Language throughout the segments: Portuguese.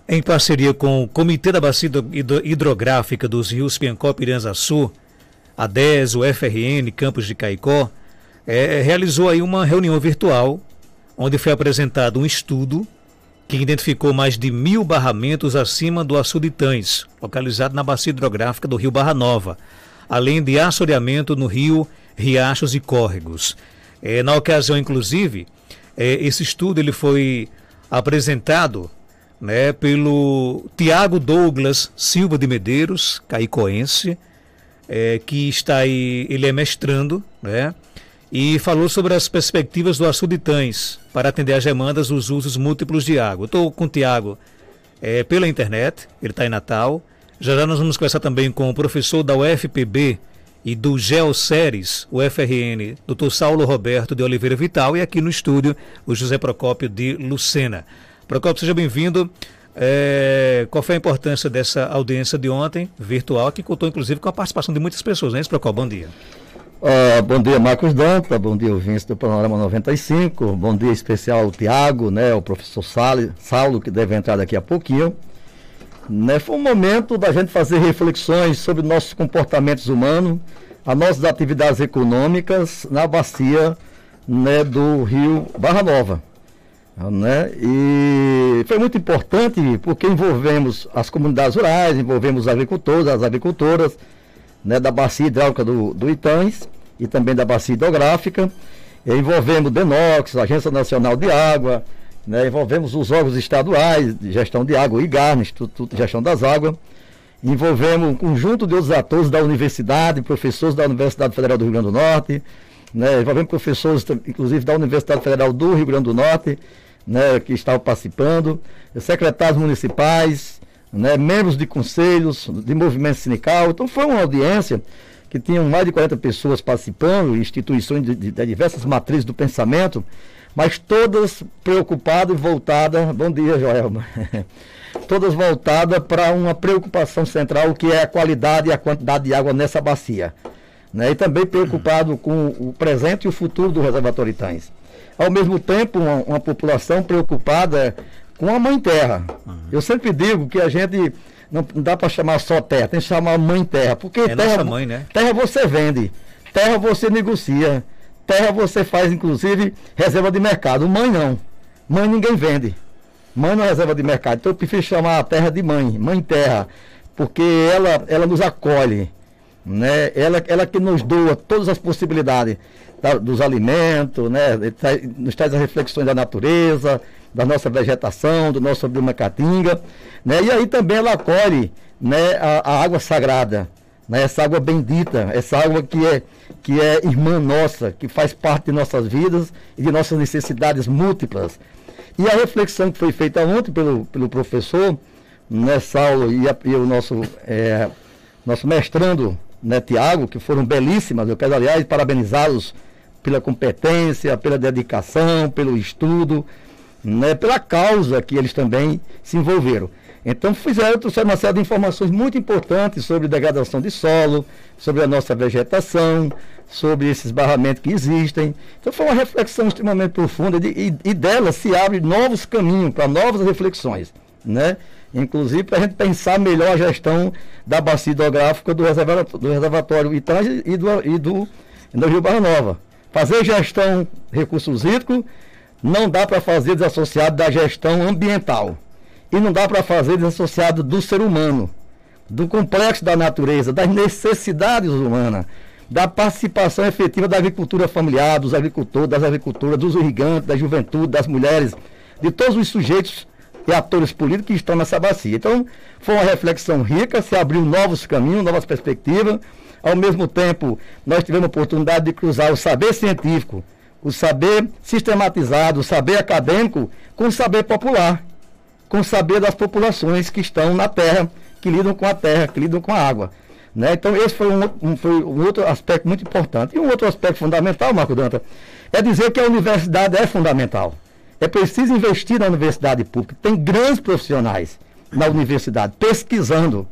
em parceria com o Comitê da Bacia Hidrográfica dos Rios Piancó e Piranhaçu, a DES, o FRN, Campos de Caicó, realizou aí uma reunião virtual, onde foi apresentado um estudo que identificou mais de 1.000 barramentos acima do Açude Itães, localizado na bacia hidrográfica do rio Barra Nova, além de assoreamento no rio, riachos e córregos. Na ocasião, inclusive, esse estudo ele foi apresentado, né, pelo Tiago Douglas Silva de Medeiros, caicoense, que está aí, ele é mestrando, né, e falou sobre as perspectivas do Açude Itães para atender às demandas dos usos múltiplos de água. Eu estou com o Tiago pela internet, ele está em Natal. Já já nós vamos conversar também com o professor da UFPB e do Geoceres, o FRN, Dr. Saulo Roberto de Oliveira Vital, e aqui no estúdio o José Procópio de Lucena. Procópio, seja bem-vindo. Qual foi a importância dessa audiência de ontem, virtual, que contou inclusive com a participação de muitas pessoas, né, Procópio? Bom dia. Bom dia, Marcos Danta, bom dia, ouvintes do Panorama 95, bom dia especial ao Tiago, né, o professor Saulo, que deve entrar daqui a pouquinho. Né, foi um momento da gente fazer reflexões sobre nossos comportamentos humanos, as nossas atividades econômicas na bacia, né, do rio Barra Nova. Né, e foi muito importante porque envolvemos as comunidades rurais, envolvemos os agricultores, as agricultoras, né, da bacia hidráulica do Itães e também da bacia hidrográfica, envolvemos o DENOX, a Agência Nacional de Água, né, envolvemos os órgãos estaduais de gestão de água, o IGAR, Instituto de Gestão das Águas, envolvemos um conjunto de outros atores da universidade, professores da Universidade Federal do Rio Grande do Norte, né, envolvemos professores, inclusive, da Universidade Federal do Rio Grande do Norte, né, que estavam participando, secretários municipais, né, membros de conselhos, de movimento sindical. Então foi uma audiência que tinham mais de 40 pessoas participando, instituições de diversas matrizes do pensamento, mas todas preocupadas e voltadas, bom dia, Joelma, todas voltadas para uma preocupação central, que é a qualidade e a quantidade de água nessa bacia, né, e também preocupado com o presente e o futuro do reservatório Itães. Ao mesmo tempo, uma população preocupada com a mãe terra. Eu sempre digo que a gente não dá para chamar só terra, tem que chamar mãe terra, porque terra, mãe, né? Terra você vende, terra você negocia, terra você faz inclusive reserva de mercado. Mãe não, mãe ninguém vende, mãe não é reserva de mercado. Então eu prefiro chamar a terra de mãe terra, porque ela nos acolhe, né? Ela que nos doa todas as possibilidades dos alimentos, né? Nos traz as reflexões da natureza, da nossa vegetação, do nosso bioma caatinga, né? E aí também ela acolhe, né, a água sagrada, né? Essa água bendita, essa água que é irmã nossa, que faz parte de nossas vidas e de nossas necessidades múltiplas. E a reflexão que foi feita ontem pelo professor, né, Saulo, e o nosso mestrando, né, Tiago, que foram belíssimas. Eu quero, aliás, parabenizá-los pela competência, pela dedicação, pelo estudo, né, pela causa que eles também se envolveram. Então trouxeram uma série de informações muito importantes sobre degradação de solo, sobre a nossa vegetação, sobre esses barramentos que existem. Então foi uma reflexão extremamente profunda e dela se abre novos caminhos para novas reflexões, né? Inclusive para a gente pensar melhor a gestão da bacia hidrográfica do reservatório Itães e do Rio Barra Nova. Fazer gestão de recursos hídricos não dá para fazer desassociado da gestão ambiental. E não dá para fazer desassociado do ser humano, do complexo da natureza, das necessidades humanas, da participação efetiva da agricultura familiar, dos agricultores, das agricultoras, dos irrigantes, da juventude, das mulheres, de todos os sujeitos e atores políticos que estão nessa bacia. Então, foi uma reflexão rica, se abriu novos caminhos, novas perspectivas. Ao mesmo tempo, nós tivemos a oportunidade de cruzar o saber científico, o saber sistematizado, o saber acadêmico, com o saber popular, com o saber das populações que estão na terra, que lidam com a terra, que lidam com a água, né? Então, esse foi um outro aspecto muito importante. E um outro aspecto fundamental, Marco Danta, é dizer que a universidade é fundamental. É preciso investir na universidade pública. Tem grandes profissionais na universidade, pesquisando,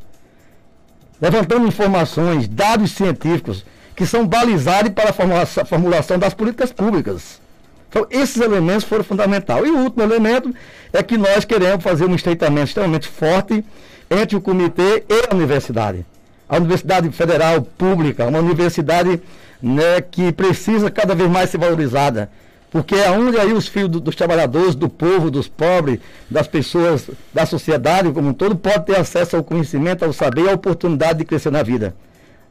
levantando informações, dados científicos, que são balizados para a formulação das políticas públicas. Então, esses elementos foram fundamentais. E o último elemento é que nós queremos fazer um estreitamento extremamente forte entre o comitê e a universidade. A Universidade Federal Pública, uma universidade, né, que precisa cada vez mais ser valorizada, porque é onde aí os filhos dos trabalhadores, do povo, dos pobres, das pessoas, da sociedade como um todo, podem ter acesso ao conhecimento, ao saber e à oportunidade de crescer na vida.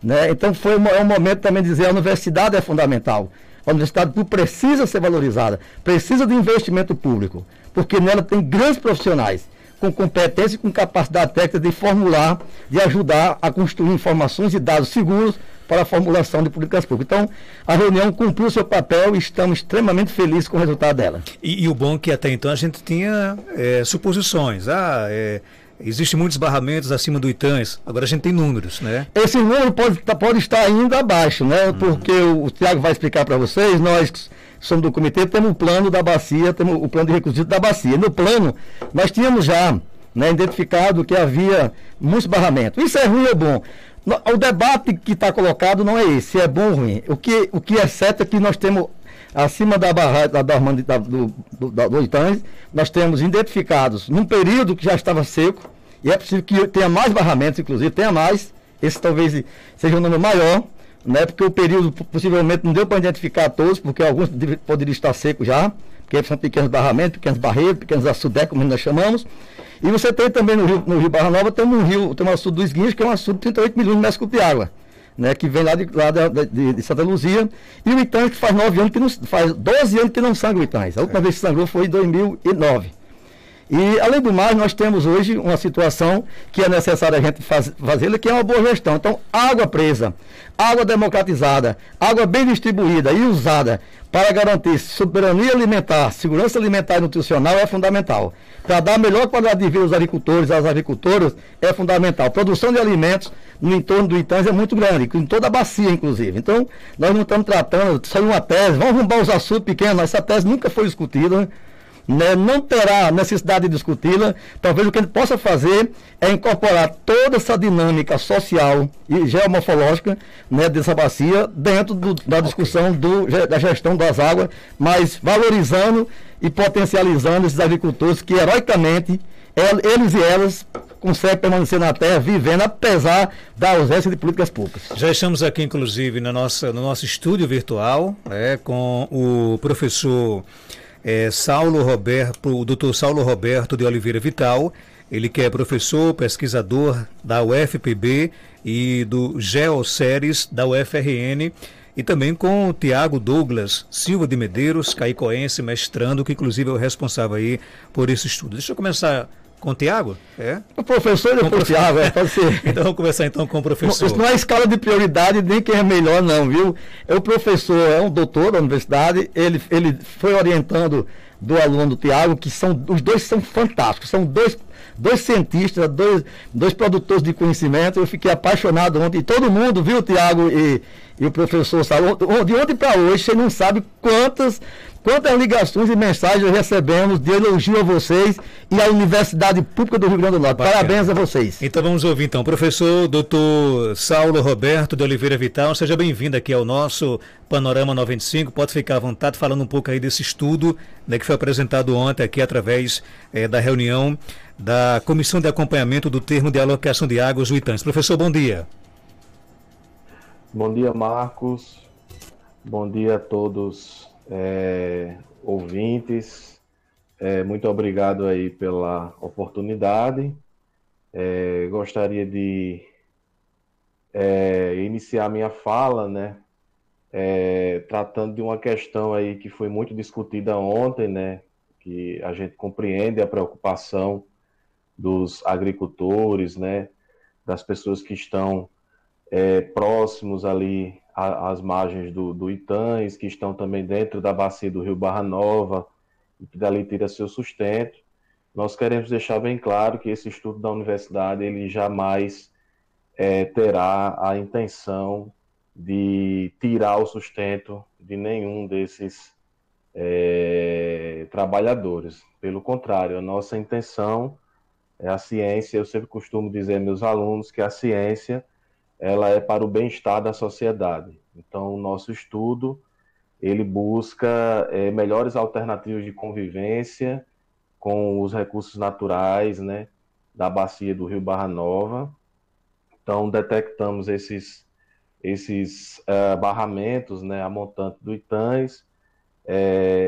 Né? Então é um momento também de dizer que a universidade é fundamental. A universidade pública precisa ser valorizada, precisa de investimento público, porque nela tem grandes profissionais com competência e com capacidade técnica de formular, de ajudar a construir informações e dados seguros para a formulação de políticas públicas. Então, a reunião cumpriu seu papel e estamos extremamente felizes com o resultado dela. E o bom é que até então a gente tinha suposições. Existem muitos barramentos acima do ITANS, agora a gente tem números, né? Esse número pode estar ainda abaixo, né? Porque o Tiago vai explicar para vocês, nós somos do comitê, temos o plano da bacia, temos o plano de requisitos da bacia. No plano, nós tínhamos já, né, identificado que havia muitos barramentos. Isso é ruim ou bom? O debate que está colocado não é esse, se é bom ou ruim. O que é certo é que nós temos, acima da barragem do Itanhas, nós temos identificados, num período que já estava seco, e é possível que tenha mais barramentos, inclusive, tenha mais, esse talvez seja um número maior, né, porque o período possivelmente não deu para identificar todos, porque alguns poderiam estar secos já, porque são pequenos barramentos, pequenos barreiros, pequenos açudés, como nós chamamos. E você tem também no Rio Barra Nova, tem um açude dos Guinhos, que é um açude de 38 milhões de metros cúbicos de água, né, que vem lá de Santa Luzia, e o Itanhas, que faz 12 anos que não sangra o Itanhas. A última vez que sangrou foi em 2009. E, além do mais, nós temos hoje uma situação que é necessária a gente fazer, que é uma boa gestão. Então, água presa, água democratizada, água bem distribuída e usada para garantir soberania alimentar, segurança alimentar e nutricional é fundamental. Para dar melhor qualidade de vida aos agricultores, às agricultoras, é fundamental. Produção de alimentos no entorno do Itanhas é muito grande, em toda a bacia, inclusive. Então, nós não estamos tratando, saiu uma tese, vamos arrumar os açudes pequenos, essa tese nunca foi discutida, né, não terá necessidade de discuti-la. Talvez o que a gente possa fazer é incorporar toda essa dinâmica social e geomorfológica, né, dessa bacia dentro da discussão da gestão das águas, mas valorizando e potencializando esses agricultores que heroicamente eles e elas conseguem permanecer na terra vivendo apesar da ausência de políticas públicas. Já estamos aqui, inclusive, no nosso estúdio virtual, com o professor o Dr. Saulo Roberto de Oliveira Vital, ele que é professor, pesquisador da UFPB e do GeoSeries da UFRN, e também com o Tiago Douglas Silva de Medeiros, caicoense, mestrando, que inclusive é o responsável aí por esse estudo. Deixa eu começar com o Tiago? O professor e o Tiago, pode ser. Então vamos começar então com o professor. Isso não é escala de prioridade, nem quem é melhor não, viu? O professor é um doutor da universidade, ele foi orientando do aluno do Tiago, que os dois são fantásticos, são dois cientistas, dois produtores de conhecimento. Eu fiquei apaixonado ontem, todo mundo viu o Tiago e o professor Saulo, de ontem para hoje, você não sabe quantas ligações e mensagens recebemos de elogio a vocês e à Universidade Pública do Rio Grande do Norte. Bacana. Parabéns a vocês. Então vamos ouvir então. Professor Dr. Saulo Roberto de Oliveira Vital, seja bem-vindo aqui ao nosso Panorama 95. Pode ficar à vontade falando um pouco aí desse estudo, né, que foi apresentado ontem aqui através da reunião da Comissão de Acompanhamento do Termo de Alocação de Águas do Itanhas. Professor, bom dia. Bom dia, Marcos. Bom dia a todos ouvintes. Muito obrigado aí pela oportunidade. Gostaria de iniciar minha fala, né, tratando de uma questão aí que foi muito discutida ontem, né, que a gente compreende a preocupação dos agricultores, né, das pessoas que estão próximos ali às margens do Itanhas, que estão também dentro da bacia do Rio Barra Nova, e que dali tira seu sustento. Nós queremos deixar bem claro que esse estudo da universidade, ele jamais terá a intenção de tirar o sustento de nenhum desses trabalhadores. Pelo contrário, a nossa intenção é a ciência. Eu sempre costumo dizer aos meus alunos que a ciência ela é para o bem-estar da sociedade. Então, o nosso estudo ele busca melhores alternativas de convivência com os recursos naturais, né, da bacia do Rio Barra Nova. Então, detectamos esses barramentos, né, a montante do Itães,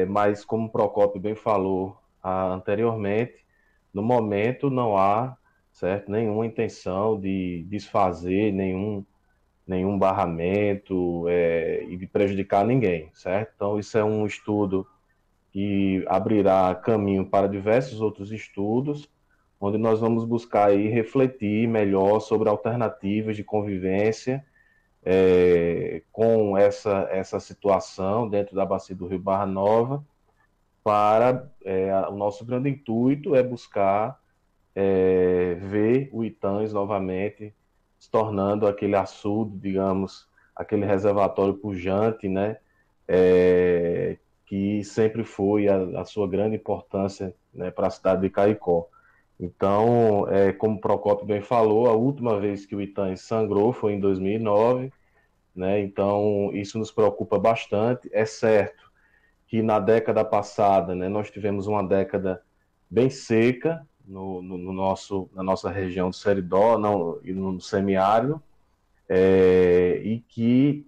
mas como o Procópio bem falou anteriormente, no momento não há, certo, nenhuma intenção de desfazer nenhum barramento e de prejudicar ninguém, certo? Então, isso é um estudo que abrirá caminho para diversos outros estudos, onde nós vamos buscar aí refletir melhor sobre alternativas de convivência com essa situação dentro da bacia do Rio Barra Nova. O nosso grande intuito é buscar ver o Itães novamente se tornando aquele açude, digamos, aquele reservatório pujante, né, que sempre foi a sua grande importância, né, para a cidade de Caicó. Então, como o Procópio bem falou, a última vez que o Itães sangrou foi em 2009, né, então isso nos preocupa bastante. É certo que na década passada, né, nós tivemos uma década bem seca na nossa região do Seridó e no semiárido, e que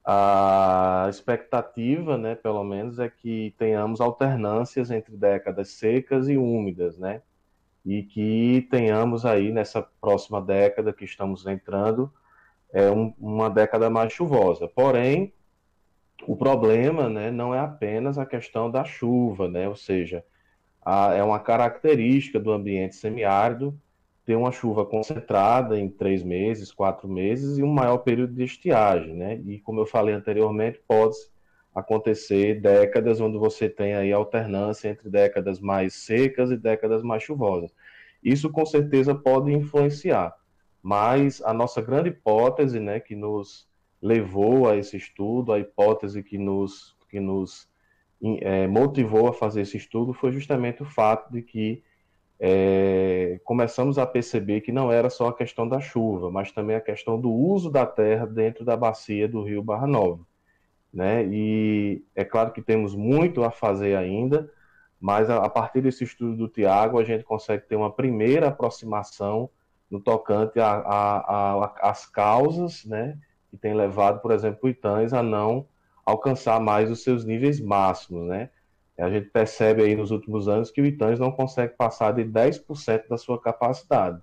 a expectativa, né, pelo menos, é que tenhamos alternâncias entre décadas secas e úmidas, né, e que tenhamos aí nessa próxima década que estamos entrando, uma década mais chuvosa. Porém, o problema, né, não é apenas a questão da chuva, né, ou seja, é uma característica do ambiente semiárido ter uma chuva concentrada em 3 meses, 4 meses e um maior período de estiagem, né? E como eu falei anteriormente, pode acontecer décadas onde você tem aí alternância entre décadas mais secas e décadas mais chuvosas. Isso com certeza pode influenciar, mas a nossa grande hipótese, né, que nos levou a esse estudo, a hipótese que nos motivou a fazer esse estudo foi justamente o fato de que começamos a perceber que não era só a questão da chuva, mas também a questão do uso da terra dentro da bacia do Rio Barra Nova, né? E é claro que temos muito a fazer ainda, mas a partir desse estudo do Tiago a gente consegue ter uma primeira aproximação no tocante às causas, né, que tem levado, por exemplo, o Itães a não alcançar mais os seus níveis máximos, né? A gente percebe aí nos últimos anos que o Itães não consegue passar de 10% da sua capacidade.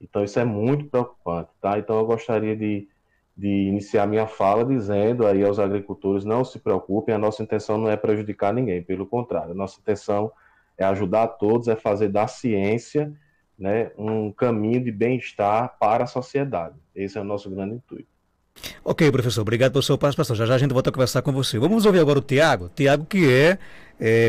Então isso é muito preocupante, tá? Então eu gostaria de iniciar minha fala dizendo aí aos agricultores, não se preocupem, a nossa intenção não é prejudicar ninguém, pelo contrário, a nossa intenção é ajudar a todos, é fazer da ciência, né, um caminho de bem-estar para a sociedade. Esse é o nosso grande intuito. Ok, professor, obrigado pela sua participação. Já já a gente volta a conversar com você. Vamos ouvir agora o Tiago. Tiago que é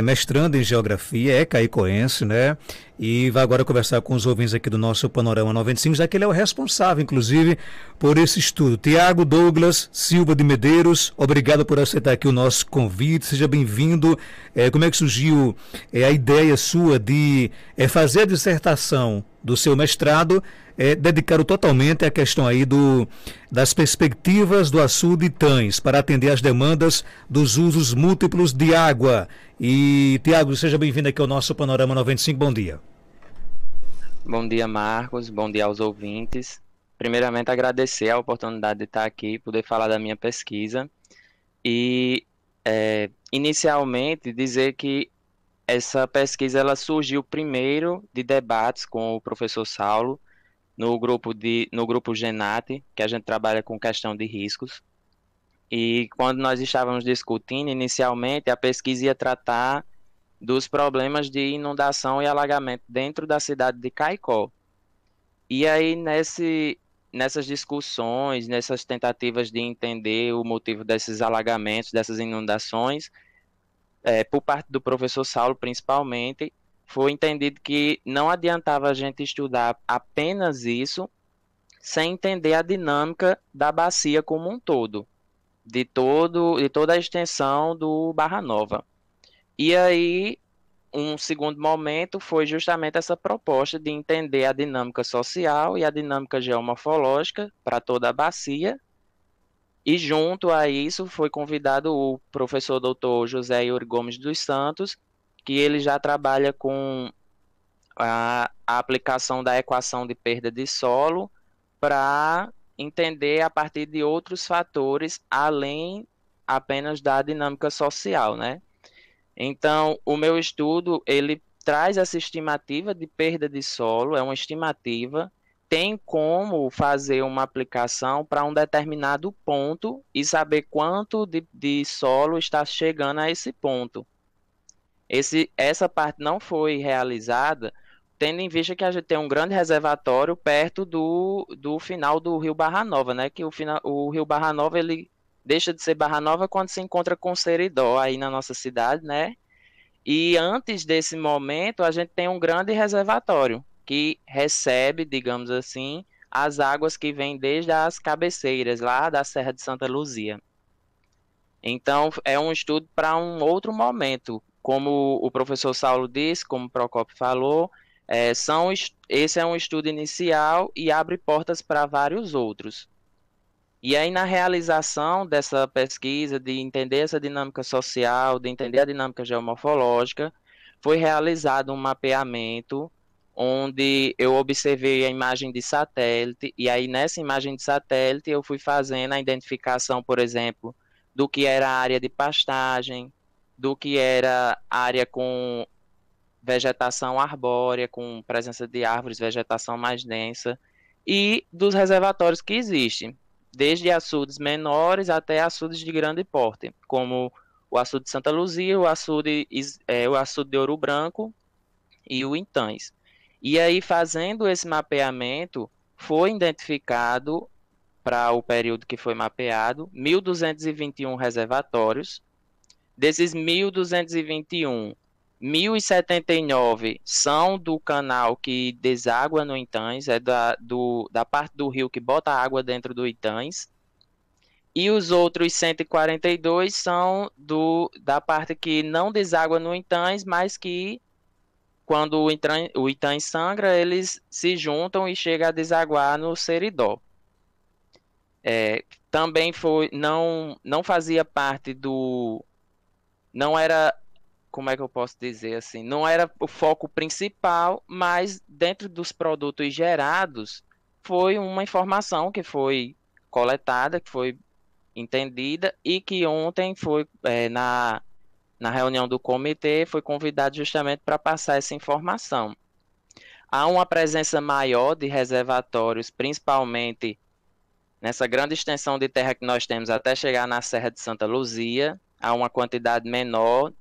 mestrando em geografia, é caicoense, né? E vai agora conversar com os ouvintes aqui do nosso Panorama 95, já que ele é o responsável, inclusive, por esse estudo. Tiago Douglas Silva de Medeiros, obrigado por aceitar aqui o nosso convite. Seja bem-vindo. Como é que surgiu a ideia sua de fazer a dissertação do seu mestrado, dedicado totalmente à questão aí das perspectivas do açude Itães para atender às demandas dos usos múltiplos de água. E, Tiago, seja bem-vindo aqui ao nosso Panorama 95, bom dia. Bom dia, Marcos, bom dia aos ouvintes. Primeiramente, agradecer a oportunidade de estar aqui, poder falar da minha pesquisa e, inicialmente, dizer que essa pesquisa ela surgiu primeiro de debates com o professor Saulo, no grupo Genate, que a gente trabalha com questão de riscos. E quando nós estávamos discutindo, inicialmente, a pesquisa ia tratar dos problemas de inundação e alagamento dentro da cidade de Caicó. E aí, nessas discussões, nessas tentativas de entender o motivo desses alagamentos, dessas inundações, por parte do professor Saulo, principalmente, foi entendido que não adiantava a gente estudar apenas isso sem entender a dinâmica da bacia como um todo, de toda a extensão do Barra Nova. E aí, um segundo momento foi justamente essa proposta de entender a dinâmica social e a dinâmica geomorfológica para toda a bacia E junto a isso foi convidado o professor doutor José Yuri Gomes dos Santos, que ele já trabalha com a aplicação da equação de perda de solo para entender a partir de outros fatores além apenas da dinâmica social, né? Então, o meu estudo, ele traz essa estimativa de perda de solo, é uma estimativa, tem como fazer uma aplicação para um determinado ponto e saber quanto de solo está chegando a esse ponto. Essa parte não foi realizada, tendo em vista que a gente tem um grande reservatório perto do final do Rio Barra Nova, né? Que o Rio Barra Nova, ele deixa de ser Barra Nova quando se encontra com Seridó, aí na nossa cidade, né? E antes desse momento, a gente tem um grande reservatório que recebe, digamos assim, as águas que vêm desde as cabeceiras, lá da Serra de Santa Luzia. Então, é um estudo para um outro momento. Como o professor Saulo disse, como o Procopio falou, esse é um estudo inicial e abre portas para vários outros. E aí, na realização dessa pesquisa, de entender essa dinâmica social, de entender a dinâmica geomorfológica, foi realizado um mapeamento onde eu observei a imagem de satélite, e aí nessa imagem de satélite eu fui fazendo a identificação, por exemplo, do que era a área de pastagem, do que era área com vegetação arbórea, com presença de árvores, vegetação mais densa, e dos reservatórios que existem, desde açudes menores até açudes de grande porte, como o açude de Santa Luzia, o açude de Ouro Branco e o Intães. E aí, fazendo esse mapeamento, foi identificado, para o período que foi mapeado, 1.221 reservatórios. Desses 1.221, 1.079 são do canal que deságua no Intães, da parte do rio que bota água dentro do Intães. E os outros 142 são da parte que não deságua no Intães, mas que, quando o Intães sangra, eles se juntam e chegam a desaguar no Seridó. Também não fazia parte não era, como é que eu posso dizer assim, não era o foco principal, mas dentro dos produtos gerados, foi uma informação que foi coletada, que foi entendida e que ontem foi, na reunião do comitê, foi convidado justamente para passar essa informação. Há uma presença maior de reservatórios, principalmente nessa grande extensão de terra que nós temos até chegar na Serra de Santa Luzia, há uma quantidade menor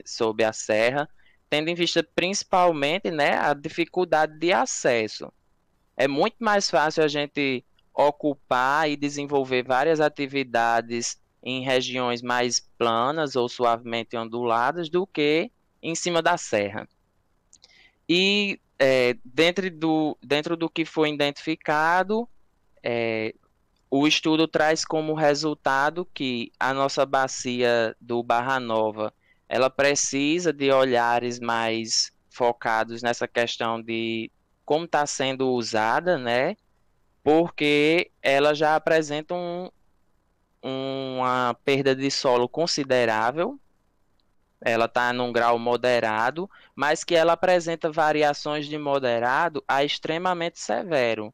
sob a serra, tendo em vista principalmente, né, a dificuldade de acesso. É muito mais fácil a gente ocupar e desenvolver várias atividades em regiões mais planas ou suavemente onduladas do que em cima da serra. E dentro do que foi identificado, o estudo traz como resultado que a nossa bacia do Barra Nova, ela precisa de olhares mais focados nessa questão de como está sendo usada, né? Porque ela já apresenta uma perda de solo considerável, ela está num grau moderado, mas que ela apresenta variações de moderado a extremamente severo.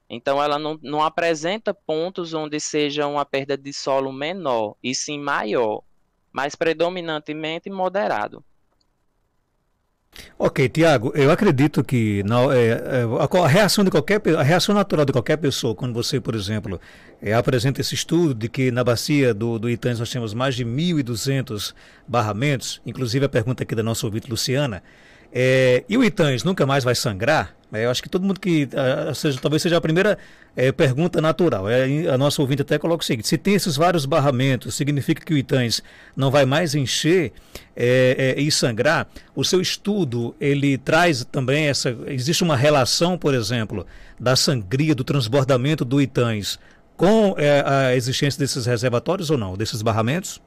Então, ela não apresenta pontos onde seja uma perda de solo menor, e sim maior, mas predominantemente moderado. Ok, Tiago, eu acredito que a reação a reação natural de qualquer pessoa, quando você, por exemplo, apresenta esse estudo de que na bacia do Itães nós temos mais de 1.200 barramentos, inclusive a pergunta aqui da nossa ouvinte Luciana, e o Itães nunca mais vai sangrar? Eu acho que todo mundo talvez seja a primeira pergunta natural. A nossa ouvinte até coloca o seguinte: se tem esses vários barramentos, significa que o Itães não vai mais encher e sangrar? O seu estudo, ele traz também existe uma relação, por exemplo, da sangria, do transbordamento do Itães com a existência desses reservatórios ou não, desses barramentos?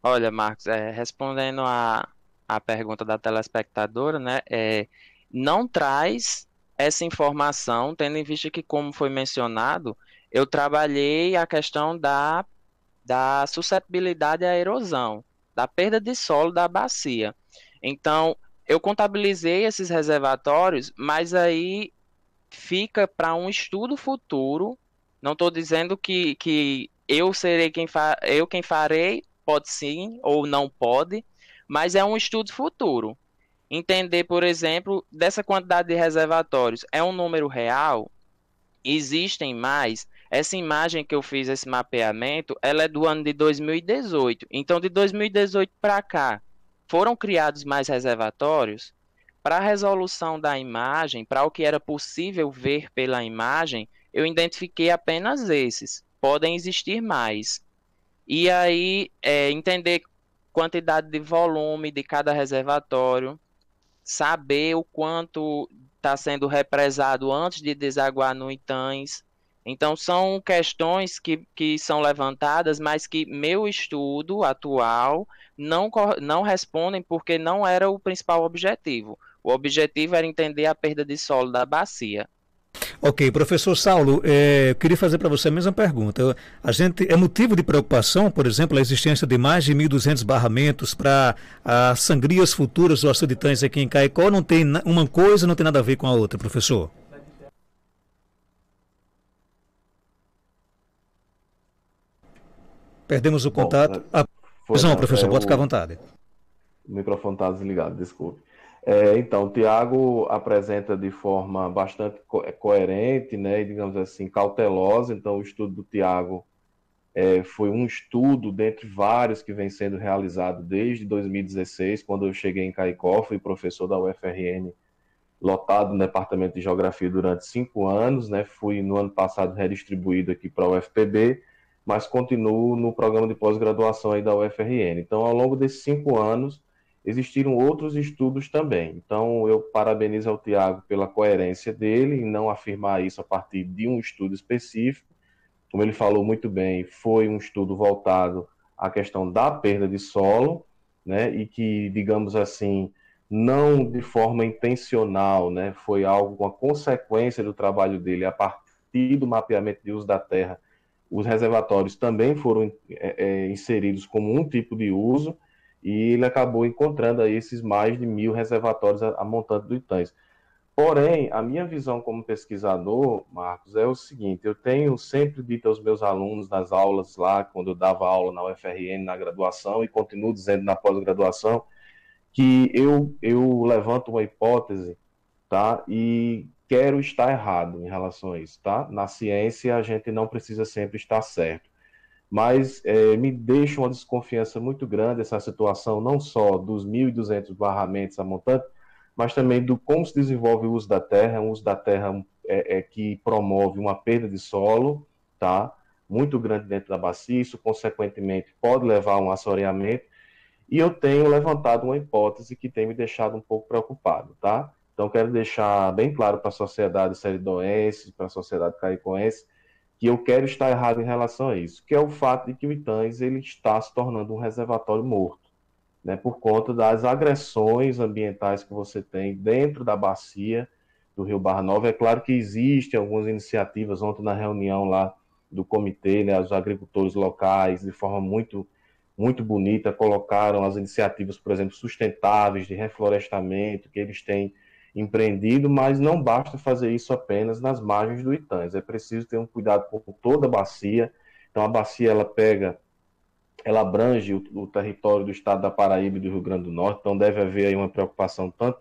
Olha, Marcos, respondendo a pergunta da telespectadora, né, não traz essa informação, tendo em vista que, como foi mencionado, eu trabalhei a questão da suscetibilidade à erosão, da perda de solo da bacia. Então, eu contabilizei esses reservatórios, mas aí fica para um estudo futuro. Não estou dizendo que eu serei quem farei, pode sim ou não pode, mas é um estudo futuro. Entender, por exemplo, dessa quantidade de reservatórios é um número real? Existem mais? Essa imagem que eu fiz, esse mapeamento, ela é do ano de 2018. Então, de 2018 para cá, foram criados mais reservatórios? Para a resolução da imagem, para o que era possível ver pela imagem, eu identifiquei apenas esses. Podem existir mais. E aí, entender quantidade de volume de cada reservatório, saber o quanto está sendo represado antes de desaguar no Itães. Então, são questões que são levantadas, mas que meu estudo atual não respondem porque não era o principal objetivo. O objetivo era entender a perda de solo da bacia. Ok, professor Saulo, eu queria fazer para você a mesma pergunta. A gente é motivo de preocupação, por exemplo, a existência de mais de 1.200 barramentos para as sangrias futuras do açude de Itães aqui em Caicó. Não tem uma coisa, não tem nada a ver com a outra, professor. Perdemos o Bom, contato. foi Não, não, professor, pode ficar à vontade. o microfone está desligado, desculpe. Então, o Tiago apresenta de forma bastante coerente, né, e, digamos assim, cautelosa. Então, o estudo do Tiago foi um estudo dentre vários que vem sendo realizado desde 2016, quando eu cheguei em Caicó, fui professor da UFRN, lotado no Departamento de Geografia durante 5 anos, né, fui no ano passado redistribuído aqui para a UFPB, mas continuo no programa de pós-graduação aí da UFRN. Então, ao longo desses 5 anos, existiram outros estudos também. Então, eu parabenizo ao Tiago pela coerência dele em não afirmar isso a partir de um estudo específico. Como ele falou muito bem, foi um estudo voltado à questão da perda de solo, né, e que, digamos assim, não de forma intencional, né, foi algo, uma consequência do trabalho dele a partir do mapeamento de uso da terra. Os reservatórios também foram inseridos como um tipo de uso, e ele acabou encontrando aí esses mais de 1.000 reservatórios a montante do Itães. Porém, a minha visão como pesquisador, Marcos, é o seguinte: eu tenho sempre dito aos meus alunos nas aulas lá, quando eu dava aula na UFRN, na graduação, e continuo dizendo na pós-graduação, que eu levanto uma hipótese, tá? E quero estar errado em relação a isso, tá? Na ciência, a gente não precisa sempre estar certo. Mas me deixa uma desconfiança muito grande essa situação, não só dos 1.200 barramentos a montante, mas também do como se desenvolve o uso da terra, um uso da terra que promove uma perda de solo, tá? Muito grande dentro da bacia, isso consequentemente pode levar a um assoreamento, e eu tenho levantado uma hipótese que tem me deixado um pouco preocupado, tá? Então quero deixar bem claro para a sociedade seridoense, para a sociedade caicoense, que eu quero estar errado em relação a isso, que é o fato de que o Itães ele está se tornando um reservatório morto, né, por conta das agressões ambientais que você tem dentro da bacia do Rio Barra Nova. É claro que existem algumas iniciativas, ontem na reunião lá do comitê, né, os agricultores locais, de forma muito, muito bonita, colocaram as iniciativas, por exemplo, sustentáveis de reflorestamento que eles têm empreendido, mas não basta fazer isso apenas nas margens do Itães, é preciso ter um cuidado com toda a bacia. Então a bacia ela abrange o território do estado da Paraíba e do Rio Grande do Norte, então deve haver aí uma preocupação tanto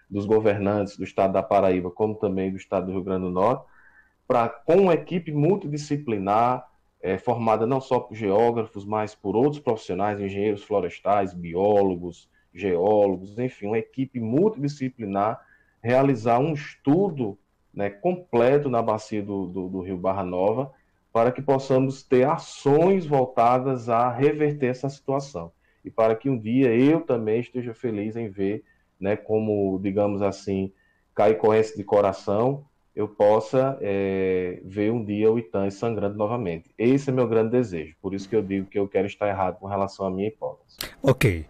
dos governantes do estado da Paraíba como também do estado do Rio Grande do Norte, com uma equipe multidisciplinar, formada não só por geógrafos, mas por outros profissionais, engenheiros florestais, biólogos, geólogos, enfim, uma equipe multidisciplinar, realizar um estudo, né, completo na bacia do Rio Barra Nova, para que possamos ter ações voltadas a reverter essa situação. E para que um dia eu também esteja feliz em ver, né, como, digamos assim, caicoense de coração, eu possa ver um dia o Itães sangrando novamente. Esse é meu grande desejo. Por isso que eu digo que eu quero estar errado com relação à minha hipótese. Ok.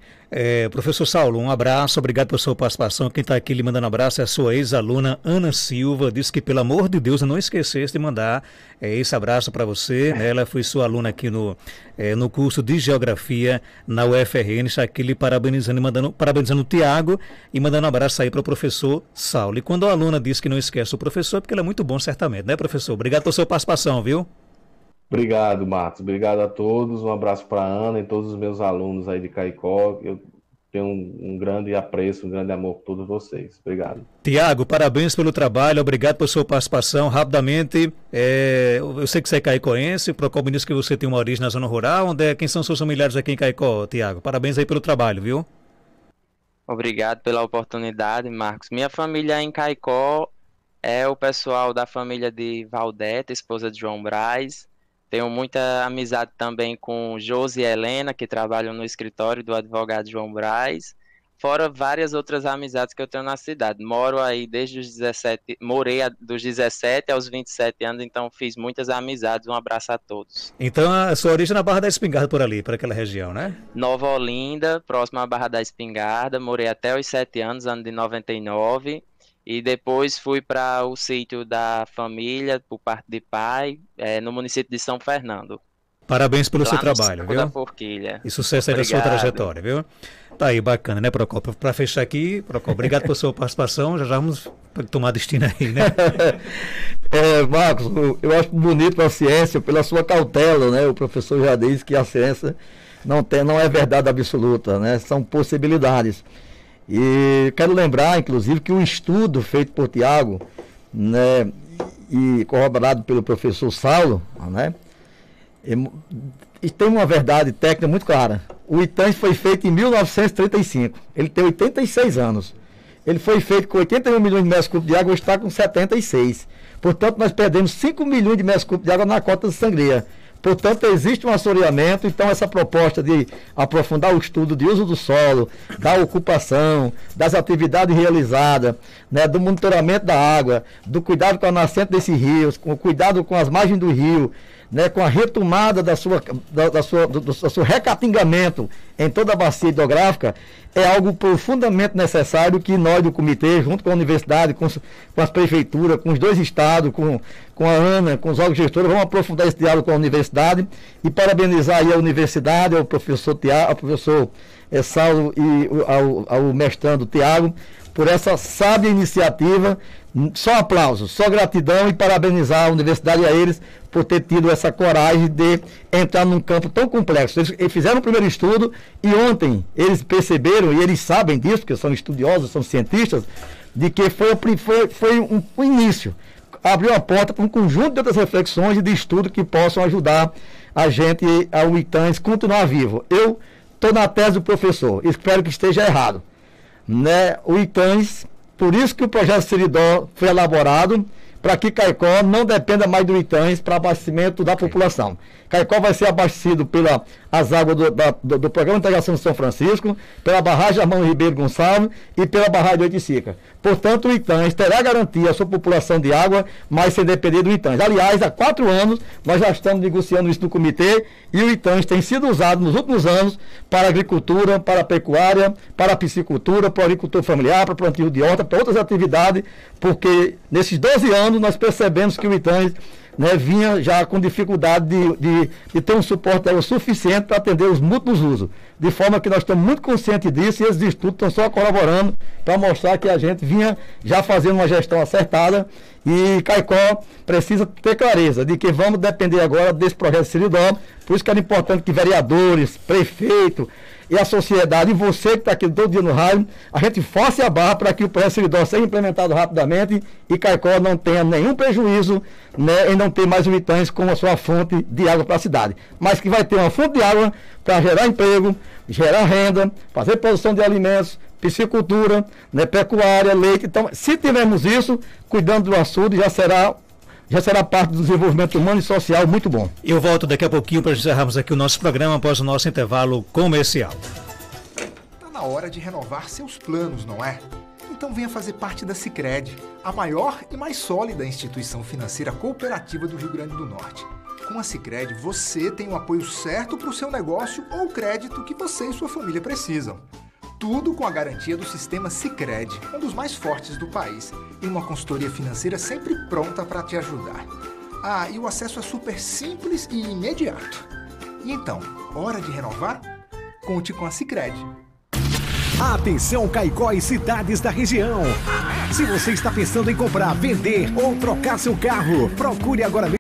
Professor Saulo, um abraço, obrigado pela sua participação. Quem está aqui lhe mandando abraço é a sua ex-aluna Ana Silva. Disse que, pelo amor de Deus, não esquecesse de mandar esse abraço para você. Né? Ela foi sua aluna aqui no curso de Geografia na UFRN. Está aqui lhe parabenizando o Tiago e mandando um abraço aí para o professor Saulo. E quando a aluna diz que não esquece o professor, é porque ele é muito bom, certamente, né, professor? Obrigado pela sua participação, viu? Obrigado, Marcos. Obrigado a todos. Um abraço para a Ana e todos os meus alunos aí de Caicó. Eu tenho um grande apreço, um grande amor por todos vocês. Obrigado. Tiago, parabéns pelo trabalho. Obrigado pela sua participação. Rapidamente, eu sei que você é caicoense. Procol me disse que você tem uma origem na zona rural. Quem são seus familiares aqui em Caicó, Tiago? Parabéns aí pelo trabalho, viu? Obrigado pela oportunidade, Marcos. Minha família em Caicó é o pessoal da família de Valdete, esposa de João Braz. Tenho muita amizade também com Josi e Helena, que trabalham no escritório do advogado João Braz, fora várias outras amizades que eu tenho na cidade. Moro aí desde os 17, morei dos 17 aos 27 anos, então fiz muitas amizades. Um abraço a todos. Então a sua origem é na Barra da Espingarda por ali, por aquela região, né? Nova Olinda, próxima à Barra da Espingarda, morei até os 7 anos, ano de 99. E depois fui para o sítio da família, por parte de pai, no município de São Fernando. Parabéns pelo seu trabalho, viu? Da Forquilha. E sucesso aí da sua trajetória, viu? Tá aí, bacana, né, Procol? Para fechar aqui, Procol, obrigado pela sua participação. Já vamos tomar destino aí, né? Marcos, eu acho bonito a ciência pela sua cautela, né? O professor já diz que a ciência não é verdade absoluta, né? São possibilidades. E quero lembrar, inclusive, que o estudo feito por Tiago, né, e corroborado pelo professor Saulo, né, e tem uma verdade técnica muito clara. O ITANS foi feito em 1935. Ele tem 86 anos. Ele foi feito com 81 milhões de metros cúbicos de água, hoje está com 76. Portanto, nós perdemos 5 milhões de metros cúbicos de água na cota de sangria. Portanto, existe um assoreamento. Então essa proposta de aprofundar o estudo de uso do solo, da ocupação, das atividades realizadas, né, do monitoramento da água, do cuidado com a nascente desses rios, com o cuidado com as margens do rio, né, com a retomada do seu recatingamento em toda a bacia hidrográfica, é algo profundamente necessário que nós do comitê, junto com a universidade, com as prefeituras, com os dois estados, com a ANA, com os órgãos gestores, vamos aprofundar esse diálogo com a universidade e parabenizar aí a universidade, ao professor Tiago, ao professor Saulo e ao mestrando Tiago, por essa sábia iniciativa. Só aplausos, só gratidão e parabenizar a universidade e a eles por ter tido essa coragem de entrar num campo tão complexo. Eles fizeram o primeiro estudo e ontem eles perceberam, e eles sabem disso, porque são estudiosos, são cientistas, de que foi um início. Abriu a porta para um conjunto de outras reflexões e de estudo que possam ajudar a gente, ao ITANS, continuar vivo. Eu estou na tese do professor, espero que esteja errado. Né? O ITANS, por isso que o projeto Seridó foi elaborado, para que Caicó não dependa mais do ITANS para abastecimento da população. Caicó vai ser abastecido pelas águas do Programa de Integração de São Francisco, pela barragem Armando Ribeiro Gonçalves e pela barragem de Oiticica. Portanto, o ITANS terá garantia a sua população de água, mas sem depender do ITANS. Aliás, há 4 anos nós já estamos negociando isso no comitê e o ITANS tem sido usado nos últimos anos para a agricultura, para a pecuária, para a piscicultura, para a agricultura familiar, para o plantio de horta, para outras atividades, porque nesses 12 anos nós percebemos que o ITANS, né, vinha já com dificuldade de ter um suporte de água suficiente para atender os múltiplos usos. De forma que nós estamos muito conscientes disso e esses estudos estão só colaborando para mostrar que a gente vinha já fazendo uma gestão acertada e Caicó precisa ter clareza de que vamos depender agora desse projeto Seridó. Por isso que era importante que vereadores, prefeito e a sociedade, e você que está aqui todo dia no rádio, a gente force a barra para que o projeto Seridó seja implementado rapidamente e Caicó não tenha nenhum prejuízo, né, em não ter mais o ITANS como a sua fonte de água para a cidade. Mas que vai ter uma fonte de água para gerar emprego, gerar renda, fazer produção de alimentos, piscicultura, né, pecuária, leite. Então, se tivermos isso, cuidando do açude, já será parte do desenvolvimento humano e social muito bom. Eu volto daqui a pouquinho para encerrarmos aqui o nosso programa após o nosso intervalo comercial. Está na hora de renovar seus planos, não é? Então venha fazer parte da Sicredi, a maior e mais sólida instituição financeira cooperativa do Rio Grande do Norte. Com a Sicredi, você tem o apoio certo para o seu negócio ou o crédito que você e sua família precisam. Tudo com a garantia do sistema Sicredi, um dos mais fortes do país, e uma consultoria financeira sempre pronta para te ajudar. Ah, e o acesso é super simples e imediato. E então, hora de renovar? Conte com a Sicredi. Atenção, Caicó e cidades da região. Se você está pensando em comprar, vender ou trocar seu carro, procure agora mesmo